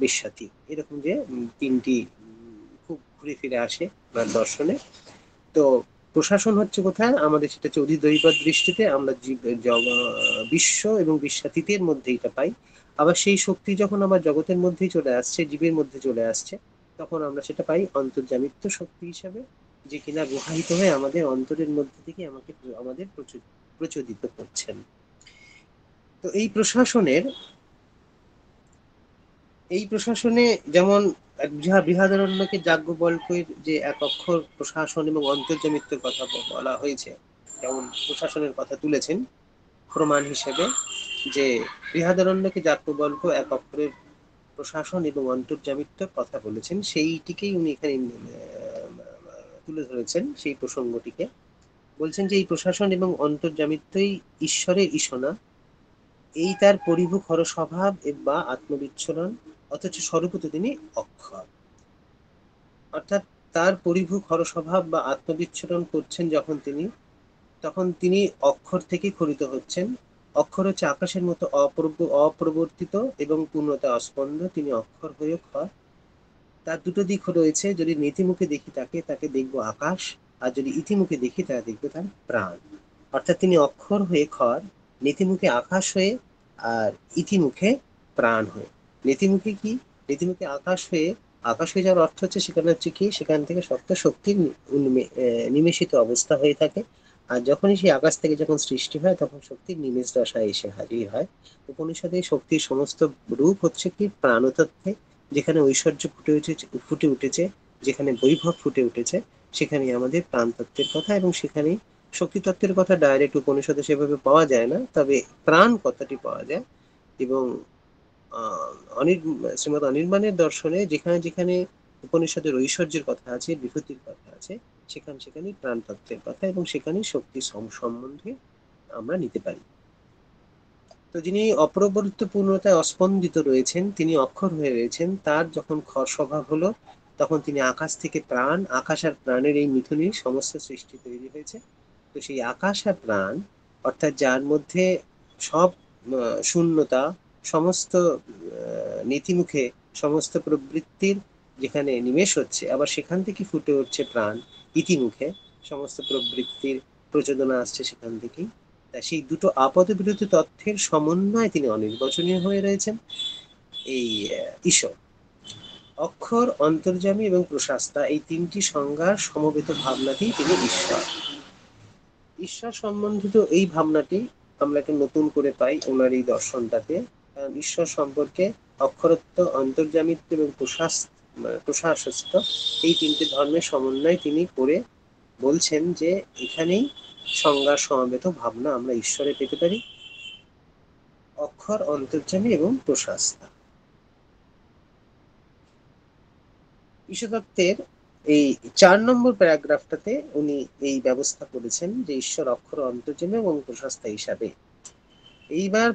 বিশ্বাতি। এরকম যে 3টি খুব ঘুরে ফিরে আসে দর্শনে। তো প্রশাসন হচ্ছে কোথায় আমাদের, সেটা হচ্ছে অধিদৈবত দৃষ্টিতে আমরা বিশ্ব এবং বিশ্বাতীতের মধ্যে এটা পাই। আবার সেই শক্তি যখন আমার জগতের মধ্যেই চলে আসছে, জীবের মধ্যে চলে আসছে, তখন আমরা সেটা পাই অন্তর্যামিত্ব শক্তি হিসাবে, যে কিনা গুহায়িত হয়ে আমাদের অন্তরের মধ্যে থেকে আমাদের প্রচোদিত করছেন। তো এই প্রশাসনে যেমন বৃহদারণ্যকে যাজ্ঞবল্ক্যের যে এক অক্ষর প্রশাসন এবং অন্তর্যামিত্বের কথা বলা হয়েছে, যেমন প্রশাসনের কথা তুলেছেন প্রমাণ হিসেবে, যে বৃহদারণ্যকে যাজ্ঞবল্ক্য এক অক্ষরের প্রশাসন এবং অন্তর্যামিত্বের কথা বলেছেন, সেইটিকেই উনি এখানে তুলে ধরেছেন। সেই প্রসঙ্গটিকে বলছেন যে এই প্রশাসন এবং অন্তর্যামিত্বই ঈশ্বরের ঈশনা, এই তার পরিভু খর স্বভাব বা আত্মবিচ্ছরণ, অথচ স্বরূপত তিনি অক্ষর। অর্থাৎ তার পরিভু খর স্বভাব বা আত্মবিচ্ছরণ করছেন যখন তিনি, তখন তিনি অক্ষর থেকে খরিত হচ্ছেন। অক্ষর হচ্ছে আকাশের মতো অপরিবর্তিত এবং পূর্ণতা অস্পন্দ, তিনি অক্ষর হয়ে খর। তার দুটো দিক রয়েছে, যদি নীতিমুখে দেখি তাকে দেখবো আকাশ, আর যদি ইতিমুখে দেখি তাকে দেখবো তার প্রাণ। অর্থাৎ তিনি অক্ষর হয়ে খর, নীতিমুখে আকাশ হয়ে, আর ইতিমুখে প্রাণ হয়ে। নীতিমুখে কি? নীতিমুখে আকাশ হয়ে যাওয়ার অর্থ হচ্ছে সেখানে হচ্ছে কি, সেখান থেকে সপ্ত শক্তির নিমেষিত অবস্থা হয়ে থাকে। আর যখনই সেই আকাশ থেকে যখন সৃষ্টি হয়, তখন শক্তির নিমেষ দশায় এসে হাজির হয়। উপনিষদে শক্তির সমস্ত রূপ হচ্ছে কি প্রাণতত্ত্বে, যেখানে ঐশ্বর্য ফুটে উঠেছে, যেখানে বৈভব ফুটে উঠেছে, সেখানে আমাদের প্রাণতত্ত্বের কথা, এবং সেখানে শক্তিতত্ত্বের কথা ডাইরেক্ট উপনিষদে সেভাবে পাওয়া যায় না, তবে প্রাণ কথাটি পাওয়া যায়। এবং অনির শ্রীমৎ অনির্বাণের দর্শনে যেখানে যেখানে উপনিষদের ঐশ্বর্যের কথা আছে, বিভূতির কথা আছে, সেখানে সেখানে প্রাণতত্ত্বের কথা এবং সেখানে শক্তি সম্বন্ধে আমরা নিতে পারি। তো যিনি অপরিবর্তিত পূর্ণতায় অস্পন্দিত রয়েছেন, তিনি অক্ষর হয়ে রয়েছেন, তার যখন স্বভাব হলো তখন তিনি আকাশ থেকে প্রাণ, আকাশ আর প্রাণের এই মিথুনই সমস্ত সৃষ্টি তৈরি হয়েছে। তো সেই আকাশ আর প্রাণ, অর্থাৎ যার মধ্যে সব শূন্যতা, সমস্ত নীতিমুখে সমস্ত প্রবৃত্তির যেখানে নিমেষ হচ্ছে, আবার সেখান থেকে ফুটে উঠছে প্রাণ ইতিমুখে, সমস্ত প্রবৃত্তির প্রচোদনা আসছে সেখান থেকেই। তা সেই দুটো আপদ বিরোধী তথ্যের সমন্বয়ে তিনি অনির্বচনীয় হয়ে রয়েছেন এই ঈশ্বর। অক্ষর, অন্তর্যামী এবং প্রশাস্তা, এই তিনটি সংজ্ঞার সমবেত ভাবনাতেই তিনি ঈশ্বর। ঈশ্বর সম্বন্ধিত এই ভাবনাটি আমরা একটু নতুন করে পাই ওনার এই দর্শনটাতে। কারণ ঈশ্বর সম্পর্কে অক্ষরত্ব, অন্তর্যামিত্ব এবং প্রশাসত্ব, এই তিনটি ধর্মের সমন্বয় তিনি করে বলছেন যে এখানেই সংজ্ঞার সমবেত ভাবনা আমরা ঈশ্বরে পেতে পারি, অক্ষর, অন্তর্যামী এবং প্রশাস্তা। ঈশ্বরতত্ত্বের এই 4 নম্বর প্যারাগ্রাফটাতে উনি এই ব্যবস্থা করেছেন যে ঈশ্বর অক্ষর, অন্তর্যামী এবং প্রশাস্তা হিসাবে। এইবার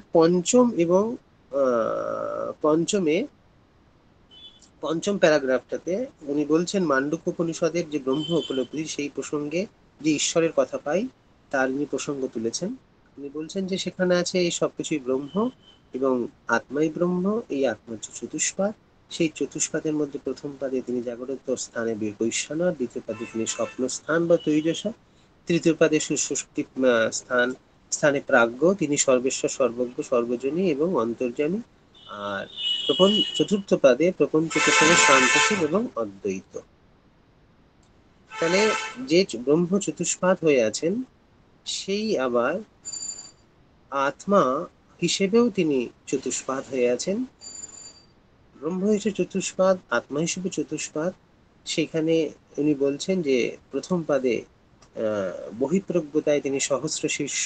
পঞ্চম প্যারাগ্রাফটাতে উনি বলছেন মান্ডুক্য উপনিষদের যে ব্রহ্ম উপলব্ধি, সেই প্রসঙ্গে যে ঈশ্বরের কথা পাই তার উনি প্রসঙ্গ তুলেছেন। উনি বলছেন যে সেখানে আছে এই সবকিছুই ব্রহ্ম এবং আত্মাই ব্রহ্ম, এই আত্মার চতুষ্পাদ। সেই চতুষ্পাদের মধ্যে প্রথম পাদে তিনি জাগরিত স্থানে বৈশ্বনা, দ্বিতীয় পাদে তিনি স্বপ্ন স্থান বা তৈজসা, তৃতীয় পাদে সুষুপ্তি স্থানে প্রাজ্ঞ, তিনি সর্বেশ্বর, সর্বজ্ঞ, সর্বজনী এবং অন্তর্যামী। আর চতুর্থ পাদে প্রপঞ্চ কোষণের শান্তশীল এবং অদ্বৈত। তাহলে যে ব্রহ্ম চতুষ্পাদ হয়ে আছেন, সেই আবার আত্মা হিসেবেও তিনি চতুষ্পাদ হয়ে আছেন। ব্রহ্ম হিসেবে চতুষ্পাদ, আত্মা হিসেবে চতুষ্পাদ। সেখানে উনি বলছেন যে প্রথম পাদে বহিঃপ্রজ্ঞতায় তিনি সহস্র শীর্ষ,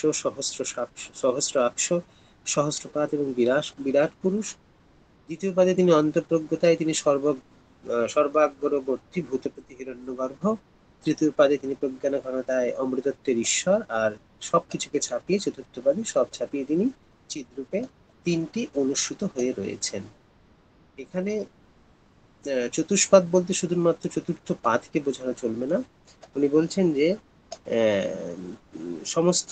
সহস্র আক্ষ, সহস্রপাদ এবং বিরাট পুরুষ। দ্বিতীয় পাদে তিনি অন্তঃপ্রজ্ঞতায় তিনি সর্বাগ্রবর্তী ভূতপতি হিরণ্যগর্ভ। তৃতীয় পাদে তিনি প্রজ্ঞান ঘনতায় অমৃতত্বের ঈশ্বর, আর সবকিছুকে ছাপিয়ে চতুর্থ পাদে সব ছাপিয়ে তিনি চিদ্রূপে তিনটি অনুসৃত হয়ে রয়েছেন। এখানে চতুষ্পাদ বলতে শুধুমাত্র চতুর্থ পাদকে বোঝানো চলবে না। উনি বলছেন যে সমস্ত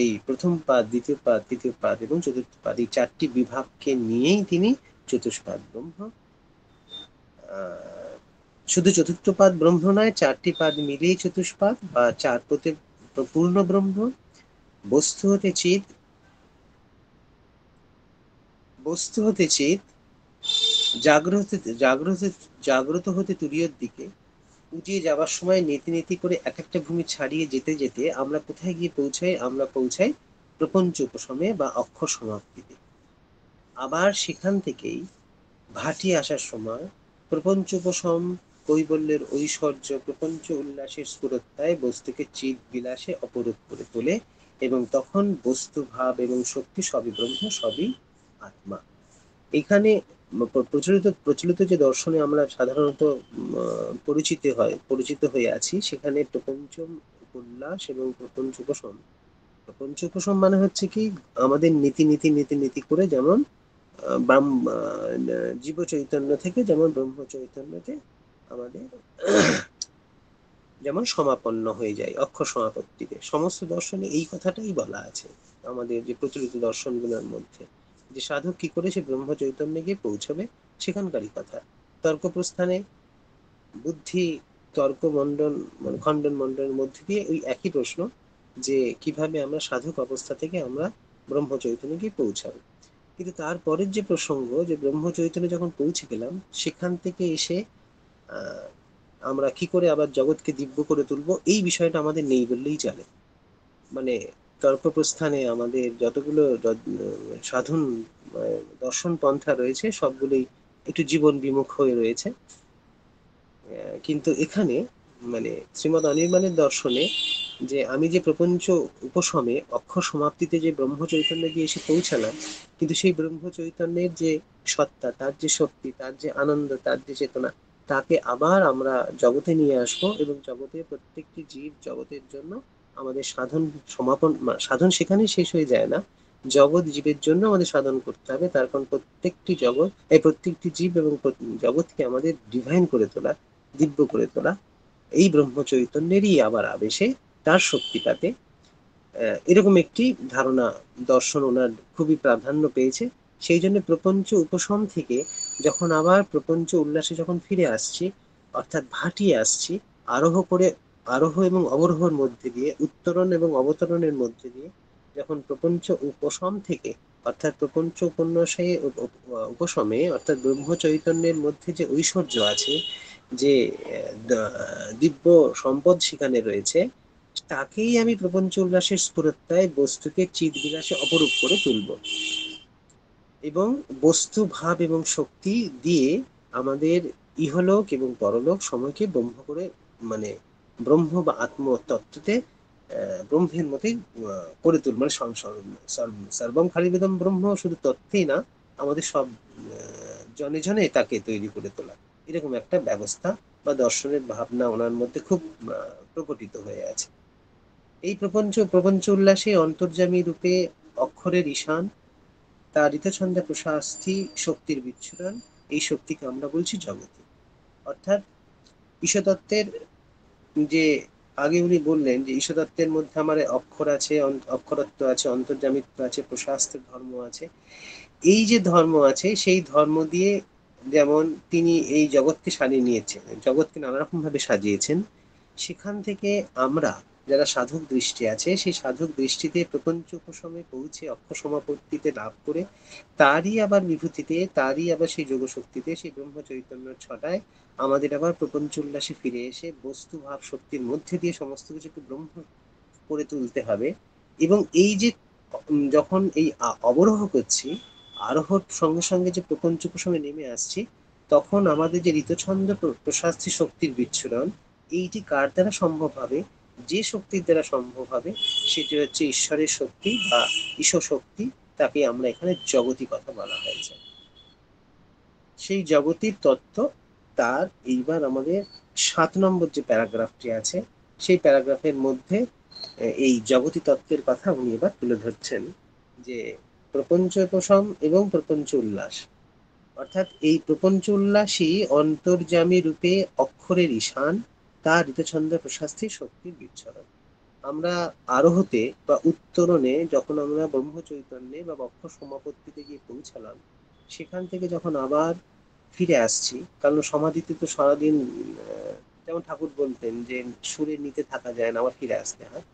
এই প্রথম পাদ, দ্বিতীয় পাদ, তৃতীয় পাদ এবং চতুর্থ পাদ, এই 4টি বিভাগকে নিয়েই তিনি চতুষ্পাদ ব্রহ্ম। শুধু চতুর্থ পাদ ব্রহ্ম নয়, 4টি পাদ মিলিয়ে চতুষ্পাদ বা 4 পদে পূর্ণ ব্রহ্ম। বস্তু হতে চিৎ, জাগ্রত হতে তুরীয়ের দিকে উঠিয়ে যাবার সময় নেতি নেতি করে এক একটা ভূমি ছাড়িয়ে যেতে যেতে আমরা কোথায় গিয়ে পৌঁছাই? আমরা পৌঁছাই প্রপঞ্চ উপশমে বা অক্ষর সমাপ্তিতে। আবার সেখান থেকেই ভাটি আসার সময় প্রপঞ্চ উপশম, কৈবল্যের ঐশ্বর্য, প্রপঞ্চ উল্লাসের স্ফুরত্বায় বস্তুকে চিৎ বিলাসে অপরূপ করে তোলে, এবং তখন বস্তু, ভাব এবং শক্তি সবই ব্রহ্ম, সবই আত্মা। এখানে প্রচলিত যে দর্শনে আমরা সাধারণত পরিচিত হয়ে আছি, সেখানে প্রপঞ্চ উল্লাস এবং প্রপঞ্চ উপশম। প্রপঞ্চ উপশম মানে হচ্ছে কি, আমাদের নীতি নীতি নীতি নীতি করে যেমন জীব চৈতন্য থেকে যেমন ব্রহ্ম চৈতন্যতে আমাদের যেমন সমাপন্ন হয়ে যায় অক্ষর সমাপত্তিতে। সমস্ত দর্শনে এই কথাটাই বলা আছে আমাদের যে প্রচলিত দর্শনগুলোর মধ্যে, যে সাধক কি করে সে ব্রহ্ম চৈতন্যে গিয়ে পৌঁছবে সেখানকারই কথা। তর্ক প্রস্থানে বুদ্ধি তর্ক মন্ডন খণ্ডন মন্ডনের মধ্যে দিয়ে ওই একই প্রশ্ন, যে কিভাবে আমরা সাধক অবস্থা থেকে আমরা ব্রহ্ম চৈতন্যে গিয়ে পৌঁছাবো। কিন্তু তারপরের যে প্রসঙ্গ, যে ব্রহ্ম চৈতন্যে যখন পৌঁছে গেলাম, সেখান থেকে এসে আমরা কি করে আবার জগৎকে দিব্য করে তুলবো, এই বিষয়টা আমাদের নেই বললেই চলে। মানে তর্ক প্রস্থানে আমাদের যতগুলো সাধন দর্শন পন্থা রয়েছে, সবগুলোই একটু জীবন বিমুখ হয়ে রয়েছে। কিন্তু এখানে মানে শ্রীমৎ অনির্বাণের দর্শনে যে আমি যে প্রপঞ্চ উপশমে অক্ষর সমাপ্তিতে যে ব্রহ্ম চৈতন্যে গিয়ে এসে পৌঁছালাম, কিন্তু সেই ব্রহ্ম চৈতন্যের যে সত্তা, তার যে শক্তি, তার যে আনন্দ, তার যে চেতনা, তাকে আবার আমরা জগতে নিয়ে আসবো, এবং জগতের প্রত্যেকটি জীব জগতের জন্য আমাদের সাধন সমাপন, সাধন সেখানেই শেষ হয়ে যায় না, জগৎ জীবের জন্য আমাদের সাধন করতে হবে। তার কারণ প্রত্যেকটি জগৎ, এই প্রত্যেকটি জীব এবং জগৎকে আমাদের ডিভাইন করে তোলা, দিব্য করে তোলা এই ব্রহ্ম চৈতন্যেরই আবার আবেশে, তার শক্তিটাতে এরকম একটি ধারণা, দর্শন ওনার খুবই প্রাধান্য পেয়েছে। সেই জন্য প্রপঞ্চ উপশম থেকে যখন আবার প্রপঞ্চ উল্লাসে যখন ফিরে আসছি, অর্থাৎ ভাটিয়ে আসছি, আরোহ করে, আরোহ এবং অবরোহর মধ্যে দিয়ে, উত্তরণ এবং অবতরণের মধ্যে দিয়ে, যখন প্রপঞ্চ উপশম থেকে, অর্থাৎ প্রপঞ্চ উপন্যাসে উপশমে, অর্থাৎ ব্রহ্ম চৈতন্যের মধ্যে যে ঐশ্বর্য আছে, যে দিব্য সম্পদ সেখানে রয়েছে, তাকেই আমি প্রপঞ্চ উল্লাসের স্ফুরতায় বস্তুকে চিৎ বিলাসে অপরূপ করে তুলব, এবং বস্তু ভাব এবং শক্তি দিয়ে আমাদের ইহলোক এবং পরলোক সময়কে ব্রহ্ম করে, মানে ব্রহ্ম বা আত্মতত্ত্বতে ব্রহ্মের মতোই করে তুলব। মানে সর্বম খালিবেদম ব্রহ্ম শুধু তত্ত্বেই না, আমাদের সব জনে জনে তাকে তৈরি করে তোলা, এরকম একটা ব্যবস্থা বা দর্শনের ভাবনা ওনার মধ্যে খুব প্রকটিত হয়ে আছে। এই প্রপঞ্চ প্রপঞ্চ উল্লাসে অন্তর্যামী রূপে অক্ষরের ঈশান, তার ঋতছন্দে প্রশাস্তি শক্তির বিচ্ছুরণ, এই শক্তিকে আমরা বলছি জগতি। অর্থাৎ ঈশতত্ত্বের যে, আগে উনি বললেন যে ঈশতত্ত্বের মধ্যে আমার অক্ষর আছে, অক্ষরত্ব আছে, অন্তর্যামিত্ব আছে, প্রশাস্তের ধর্ম আছে। এই যে ধর্ম আছে, সেই ধর্ম দিয়ে যেমন তিনি এই জগৎকে সাজিয়ে নিয়েছেন, জগৎকে নানা রকম ভাবে সাজিয়েছেন, সেখান থেকে আমরা যারা সাধক দৃষ্টি আছে, সেই সাধক দৃষ্টিতে প্রপঞ্চ উপশমে পৌঁছে অক্ষর সমাপত্তিতে লাভ করে, তারই আবার বিভূতিতে, তারই আবার সেই যোগ শক্তিতে, সেই ব্রহ্ম চৈতন্য ছটায় আমাদের আবার প্রপঞ্চ উল্লাসে ফিরে এসে বস্তু ভাব শক্তির মধ্যে দিয়ে সমস্ত কিছুকে ব্রহ্ম করে তুলতে হবে। এবং এই যে যখন এই অবরোহ করছি, আরোহর সঙ্গে সঙ্গে যে প্রপঞ্চ উপশমে নেমে আসছি, তখন আমাদের যে ঋতছন্দ প্রশাস্তি শক্তির বিচ্ছুরণ, এইটি কার দ্বারা সম্ভব হবে? যে শক্তির দ্বারা সম্ভব হবে, সেটি হচ্ছে ঈশ্বরের শক্তি বা ঈশ্বর শক্তি, তাকে আমরা এখানে জগতি কথা বলা হয়েছে। সেই জগতির তত্ত্ব, তার এইবার আমাদের 7 নম্বর যে প্যারাগ্রাফটি আছে, সেই প্যারাগ্রাফের মধ্যে এই জগতি তত্ত্বের কথা উনি এবার তুলে ধরছেন, যে প্রপঞ্চ উপশম এবং প্রপঞ্চ উল্লাস, অর্থাৎ এই প্রপঞ্চ উল্লাসই অন্তর্যামী রূপে অক্ষরের ঈশান, তার ঋতছন্দ প্রশাস্তি শক্তির বিচ্ছরণ। আমরা আরোহতে বা উত্তরণে যখন আমরা ব্রহ্ম চৈতন্যে বা অক্ষর সমাপত্তিতে গিয়ে পৌঁছালাম, সেখান থেকে যখন আবার ফিরে আসছি, কারণ সমাধিতে তো সারাদিন যেমন ঠাকুর বলতেন যে সুরের নিতে থাকা যায় না, আবার ফিরে আসতে হয়,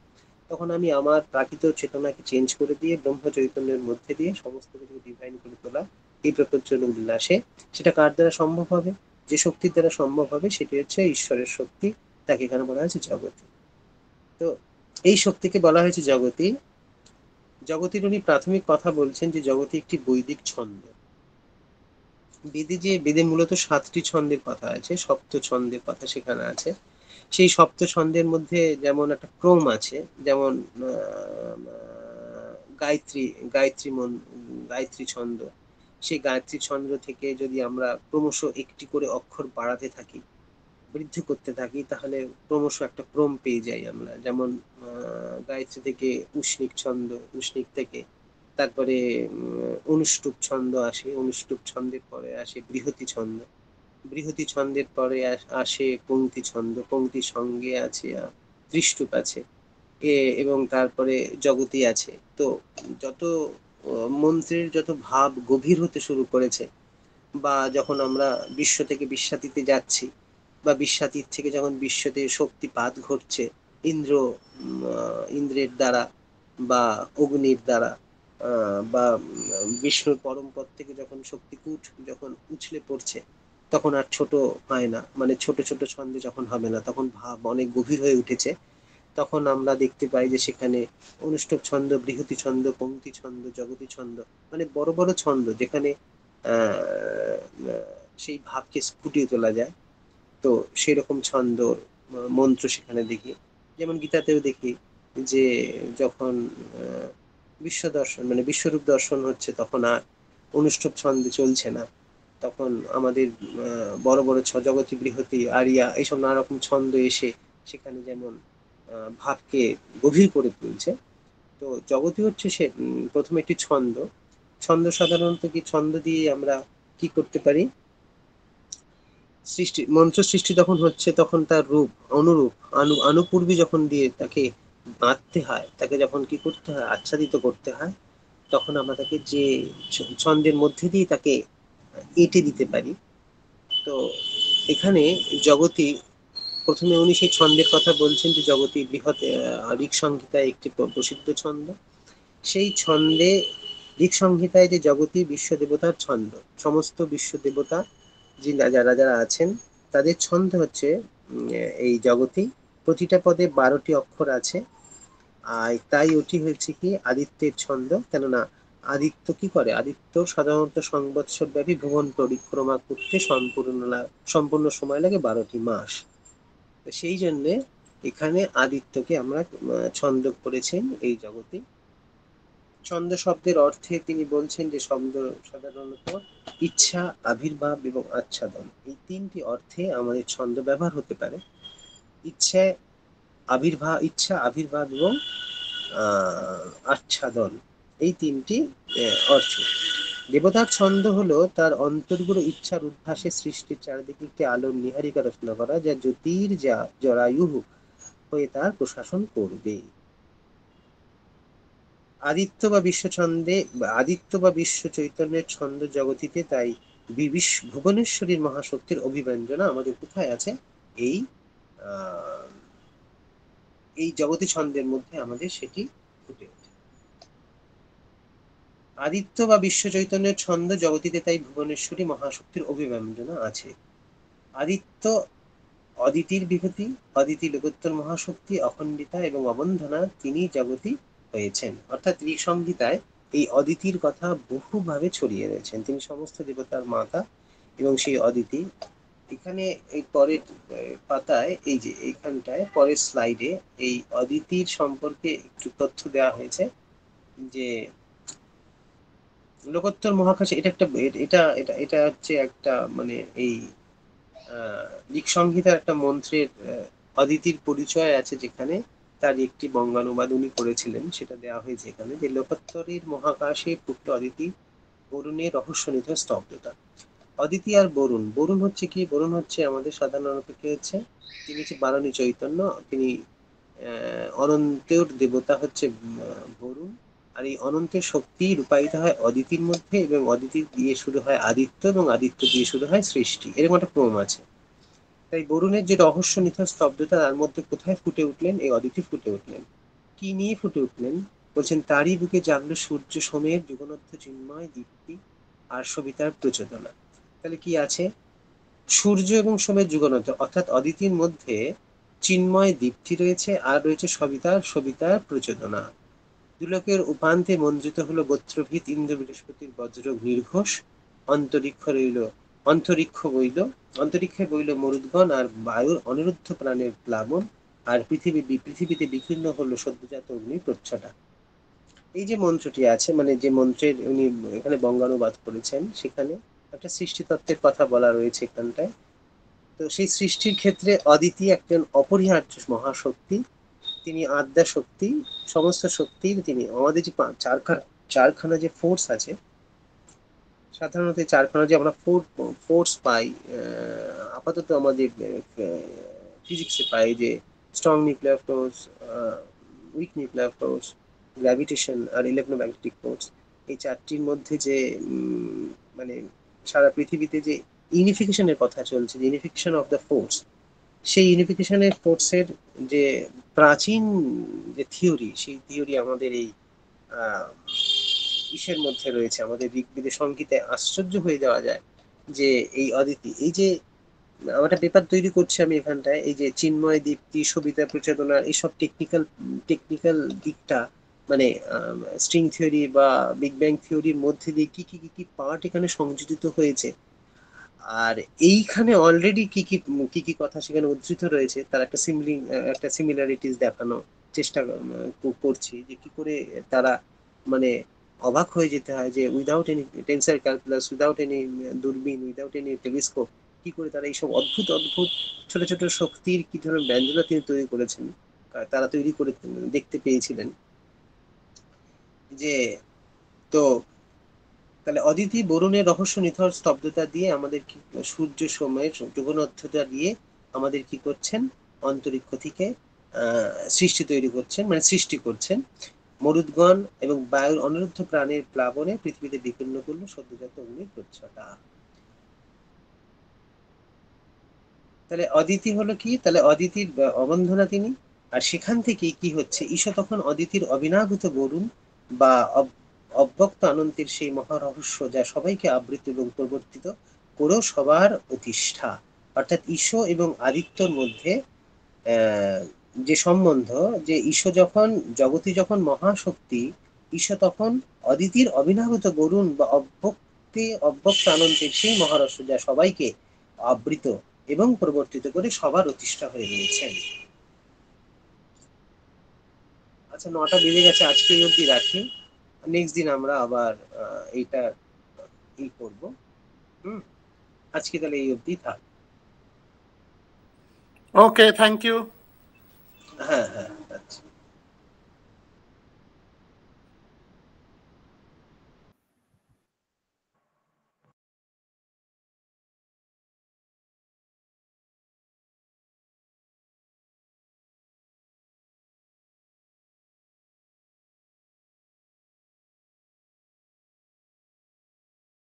তখন আমি আমার প্রাকৃত চেতনাকে চেঞ্জ করে দিয়ে ব্রহ্ম চৈতন্যের মধ্যে দিয়ে সমস্ত কিছু ডিভাইন করে তোলা, এই প্রপঞ্চ উল্লাসে, সেটা কার দ্বারা সম্ভব হবে? যে শক্তির দ্বারা সম্ভব হবে, সেটি হচ্ছে ঈশ্বরের শক্তি, তাকে এখানে বলা হয়েছে জগতি। তো এই শক্তিকে বলা হয়েছে জগতি। জগতির উনি প্রাথমিক কথা বলছেন যে জগতি একটি বৈদিক ছন্দ। বেদে মূলত 7টি ছন্দের কথা আছে, সপ্ত ছন্দের কথা সেখানে আছে। সেই সপ্ত ছন্দের মধ্যে যেমন একটা ক্রম আছে, যেমন গায়ত্রী, গায়ত্রী ছন্দ। সেই গায়ত্রী ছন্দ থেকে যদি আমরা ক্রমশ একটি করে অক্ষর বাড়াতে থাকি, বৃদ্ধি করতে থাকি, তাহলে ক্রমশ একটা ক্রম পেয়ে যাই আমরা। যেমন গায়ত্রী থেকে উষ্ণিক ছন্দ, উষ্ণিক থেকে তারপরে অনুষ্টুপ ছন্দ আসে, অনুষ্টুপ ছন্দের পরে আসে বৃহতি ছন্দ, বৃহতি ছন্দের পরে আসে পংক্তি ছন্দ, পংক্তির সঙ্গে আছে ত্রিষ্টুপ আছে, এবং তারপরে জগতি আছে। তো যত মন্ত্রের যত ভাব গভীর হতে শুরু করেছে, বা যখন আমরা বিশ্ব থেকে বিশ্বাতীতে যাচ্ছি, বা বিশ্বাতীত থেকে যখন বিশ্বতে শক্তিপাত ঘটছে, ইন্দ্রের দ্বারা বা অগ্নির দ্বারা, বা বিষ্ণুর পরম পদ থেকে যখন শক্তিকূট যখন উছলে পড়ছে, তখন আর ছোট হয় না, মানে ছোট ছোট ছন্দে যখন হবে না, তখন ভাব অনেক গভীর হয়ে উঠেছে। তখন আমরা দেখতে পাই যে সেখানে অনুষ্টুপ ছন্দ, বৃহতি ছন্দ, পংক্তি ছন্দ, জগতি ছন্দ, মানে বড় বড় ছন্দ, যেখানে আহ সেই ভাবকে ফুটিয়ে তোলা যায়। তো সেরকম ছন্দ মন্ত্র সেখানে দেখি। যেমন গীতাতেও দেখি যে যখন বিশ্ব দর্শন মানে বিশ্বরূপ দর্শন হচ্ছে, তখন আর অনুষ্ঠব ছন্দে চলছে না, তখন আমাদের বড় বড় জগতী বৃহতি আরিয়া এইসব নানা রকম ছন্দ এসে সেখানে যেমন ভাবকে গভীর করে তুলছে। তো জগতী হচ্ছে সে প্রথমে একটি ছন্দ। ছন্দ সাধারণত কি, ছন্দ দিয়ে আমরা কি করতে পারি, সৃষ্টি, মন্ত্র সৃষ্টি যখন হচ্ছে তখন তার রূপ, অনুরূপ, আনুপূর্বী যখন দিয়ে তাকে বাঁধতে হয়, তাকে যখন কি করতে হয়, আচ্ছাদিত করতে হয়, তখন আমরা তাকে যে ছন্দের মধ্যে দিয়ে তাকে এঁটে দিতে পারি। তো এখানে জগতী, প্রথমে উনি সেই ছন্দের কথা বলছেন যে জগতী বৃহৎ ঋক সংহিতায় একটি প্রসিদ্ধ ছন্দ। সেই ছন্দে, ঋক সংহিতায় যে জগতী বিশ্ব দেবতার ছন্দ, সমস্ত বিশ্ব দেবতা যারা যারা আছেন তাদের ছন্দ হচ্ছে এই জগতী। প্রতিটা পদে 12টি অক্ষর আছে। আর তাই ওটি হয়েছে কি আদিত্যের ছন্দ। কেননা আদিত্য কি করে, আদিত্য সাধারণত সংবৎসর ব্যাপী ভুবন পরিক্রমা করতে সম্পূর্ণ সময় লাগে 12টি মাস। তো সেই জন্য এখানে আদিত্যকে আমরা ছন্দ করেছেন এই জগতে। ছন্দ শব্দের অর্থে তিনি বলছেন যে শব্দ সাধারণত ইচ্ছা, আবির্ভাব এবং আচ্ছাদন, এই তিনটি অর্থে আমাদের ছন্দ ব্যবহার হতে পারে। ইচ্ছা আবির্ভাব এবং আচ্ছাদন, এই তিনটি অর্থ। দেবতার ছন্দ হলো তার অন্তর্গুলো ইচ্ছার উদ্ভাসে সৃষ্টির চারিদিকে একটি আলোর নিহারিকা রচনা করা, যা জ্যোতির যা জরায়ু হয়ে তার প্রশাসন করবে। আদিত্য বা বিশ্ব চৈতন্যের ছন্দ জগতিতে, তাই ভুবনেশ্বরীর মহাশক্তির অভিব্যঞ্জনা আমাদের কোথায় আছে, এই এই জগতী ছন্দের মধ্যে আমাদের সেটি ফুটে ওঠে। আদিত্য বা বিশ্ব চৈতন্যের ছন্দ জগতিতে, তাই ভুবনেশ্বরী মহাশক্তির অভিব্যঞ্জনা আছে। আদিত্য অদিতির বিভূতি, অদিতি লোকোত্তর মহাশক্তি, অখণ্ডিতা এবং অবন্ধনা, তিনি জগতী হয়েছেন। অর্থাৎ ঋক্সংহিতায় এই অদিতির কথা বহুভাবে ছড়িয়ে রয়েছেন। তিনি সমস্ত দেবতার মাতা এবং সেই অদিতি। এখানে এই পরের পাতায়, এই যে এইখানটায় পরের স্লাইডে এই অদিতির সম্পর্কে একটু তথ্য দেওয়া হয়েছে যে লোকোত্তর মহাকাশে, এটা একটা এটা এটা এটা হচ্ছে একটা মানে এই ঋক্সংহিতার একটা মন্ত্রের অদিতির পরিচয় আছে, যেখানে তার একটি বঙ্গানুবাদ উনি করেছিলেন, সেটা দেওয়া হয়েছে এখানে, যে লোকোত্তরের মহাকাশে পুত্র অদিতি, বরুণের রহস্যনিধ স্তব্ধতা। অদিতি আর বরুণ, বরুণ হচ্ছে কি, বরুণ হচ্ছে আমাদের সাধারণত কি হচ্ছে, তিনি হচ্ছে বারণী চৈতন্য, তিনি অনন্তের দেবতা হচ্ছে বরুণ। আর এই অনন্তের শক্তি রূপায়িত হয় অদিতির মধ্যে, এবং অদিতি দিয়ে শুরু হয় আদিত্য, এবং আদিত্য দিয়ে শুরু হয় সৃষ্টি, এরকম একটা ক্রম আছে। তাই বরুণের যে রহস্য নিথর স্তব্ধতা, তার মধ্যে কোথায় ফুটে উঠলেন, এই অদিতি ফুটে উঠলেন। কি নিয়ে ফুটে উঠলেন, বলছেন তারই বুকে জাগলো সূর্য সোমের যুগনত্থ চিন্ময় দীপ্তি, আর সবিতার প্রচোদনা। তাহলে কি আছে, সূর্য এবং সোমের যুগনত্থ, অর্থাৎ অদিতির মধ্যে চিন্ময় দীপ্তি রয়েছে, আর রয়েছে সবিতার প্রচোদনা। দুলোকের উপান্তে মঞ্জিত হলো গোত্রভিত ইন্দ্র বৃহস্পতির বজ্র নির্ঘোষ। অন্তরিক্ষ রইল অন্তরিক্ষে বইল মরুদ্গণ, আর বায়ুর অনিরুদ্ধ প্রাণের প্লাবন। আর পৃথিবীতে বিকীর্ণ হলো সদ্যজাত অগ্নি প্রচ্ছটা। এই যে মন্ত্রটি আছে, মানে যে মন্ত্রের উনি এখানে বঙ্গানুবাদ করেছেন, সেখানে একটা সৃষ্টিতত্ত্বের কথা বলা রয়েছে এখানটায়। তো সেই সৃষ্টির ক্ষেত্রে অদিতি একজন অপরিহার্য মহাশক্তি, তিনি আদ্যা শক্তি, সমস্ত শক্তির তিনি। আমাদের যে চারখানা যে ফোর্স আছে, সাধারণত চারখানা যে আমরা ফোর্স পাই, আপাতত আমাদের ফিজিক্সে পাই, যে strong nuclear force, weak nuclear force, gravitation আর ইলেকট্রোম্যাগনেটিক ফোর্স। এই চারটির মধ্যে যে মানে সারা পৃথিবীতে যে ইউনিফিকেশনের কথা চলছে, যে ইউনিফিকেশন অফ দ্য ফোর্স, সেই ইউনিফিকেশনের ফোর্সের যে প্রাচীন যে থিওরি, সেই থিওরি আমাদের এই ইসের মধ্যে রয়েছে, আমাদের ঋগ্বেদের সংগীতে। আশ্চর্য হয়ে যাওয়া যায় যে এই অদিতি, এই যে আমরা পেপার তৈরি করছি আমি এখানটায়, এই যে চিন্ময় দীপ্তি, সবিতা প্রচোদনা, এইসব টেকনিক্যাল দিকটা, মানে স্ট্রিং থিওরি বা বিগ ব্যাং থিওরির মধ্যে দিয়ে কি কি কি কি পার্ট এখানে সংযোজিত হয়েছে, আর এইখানে অলরেডি কি কি কি কথা সেখানে উদ্ধৃত রয়েছে তার একটা সিমিলারিটিস দেখানো চেষ্টা করছি, যে কি করে তারা মানে অবাক হয়ে যেতে হয় যে without any tensor calculus, without any দূরবীন, উইদাউট এনি টেলিস্কোপ, কি করে তারা এইসব অদ্ভুত অদ্ভুত ছোট ছোট শক্তির কি ধরনের ব্যঞ্জনা তিনি তৈরি করেছেন, তারা তৈরি করে দেখতে পেয়েছিলেন। যে তো তাহলে অদিতি বরুণের রহস্য নিথর স্তব্ধতা দিয়ে আমাদের কি, সূর্য সময়ের যুগনদ্ধতা দিয়ে আমাদের কি করছেন, অন্তরিক্ষ থেকে সৃষ্টি তৈরি করছেন, মানে সৃষ্টি করছেন। মরুদ্গণ এবং বায়ুর অনিরুদ্ধ প্রাণের প্লাবনে পৃথিবীতে বিপন্ন করলো সদ্যজাত অগ্নির প্রচ্ছটা। তাহলে অদিতি হলো কি, তাহলে অদিতির অবন্ধনা তিনি। আর সেখান থেকে কি হচ্ছে, ঈশা তখন অদিতির অবিনাভূত বরুণ বা অব্যক্ত আনন্দের সেই মহারহস্য যা সবাইকে আবৃত এবং প্রবর্তিত করেও সবার অধিষ্ঠা, অর্থাৎ ঈশো এবং আদিত্যর মধ্যে যে সম্বন্ধ, যে ঈশো যখন জগতি যখন মহাশক্তি, ঈশো তখন অদিতির অবিনাভূত বরুণ বা অব্যক্ত আনন্দের সেই মহারহস্য যা সবাইকে আবৃত এবং প্রবর্তিত করে সবার অতিষ্ঠা হয়ে রয়েছেন। আচ্ছা, 9টা বেজে গেছে, আজকে এই অবধি রাখি। নেক্সট দিন আমরা আবার এইটা ই করবো। হুম, আজকে তাহলে এই অবধি থাক। ওকে, থ্যাংক ইউ। হ্যাঁ হ্যাঁ, আচ্ছা।